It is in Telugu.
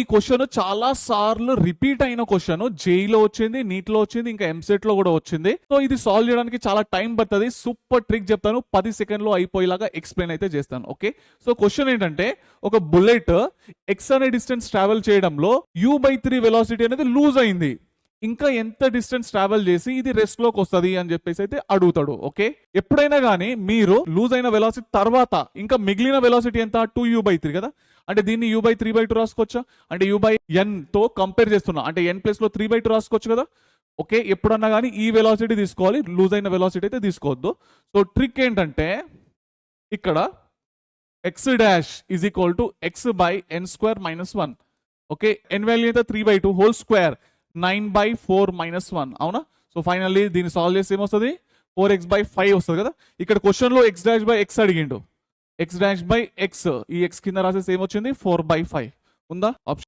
ఈ క్వశ్చన్ చాలా సార్లు రిపీట్ అయిన క్వశ్చన్, జేఈలో వచ్చింది, నీట్ లో వచ్చింది, ఇంకా ఎంసెట్ లో కూడా వచ్చింది. సో ఇది సాల్వ్ చేయడానికి చాలా టైం పడుతుంది. సూపర్ ట్రిక్ చెప్తాను, 10 సెకండ్లో అయిపోయేలాగా ఎక్స్ప్లెయిన్ అయితే చేస్తాను. ఓకే, సో క్వశ్చన్ ఏంటంటే, ఒక బుల్లెట్ ఎక్స్ అనే డిస్టెన్స్ ట్రావెల్ చేయడంలో u/3 వెలాసిటీ అనేది లూజ్ అయింది. ఇంకా ఎంత డిస్టెన్స్ ట్రావెల్ చేసి ఇది రెస్ట్ లోకి వస్తుంది అని చెప్పేసి అయితే అడుగుతాడు. ఓకే, ఎప్పుడైనా కానీ మీరు లూజ్ అయిన వెలాసిటీ తర్వాత ఇంకా మిగిలిన వెలాసిటీ ఎంత, 2u/3 కదా. అంటే దీన్ని u/3/2 రాసుకోవచ్చా, అంటే u/n తో కంపేర్ చేస్తున్నా, అంటే n ప్లేస్ లో 3/2 రాసుకోవచ్చు కదా. ఓకే, ఎప్పుడన్నా కానీ ఈ వెలాసిటీ తీసుకోవాలి, లూజ్ అయిన వెలాసిటీ అయితే తీసుకోవద్దు. సో ట్రిక్ ఏంటంటే, ఇక్కడ x dash is equal to x/n² - 1. Okay, n value అయితే 3/2 హోల్ స్క్వేర్ 9/4 - 1. అవునా. సో ఫైనల్లీ దీన్ని సాల్వ్ చేస్తే ఏమొస్తుంది, 4x/5 వస్తుంది కదా. ఇక్కడ క్వశ్చన్ లో x'/x అడిగిండు, x'/x, ఈ x కింద రాసేసి ఏమొచ్చింది 4/5 ఉందా ఆప్షన్.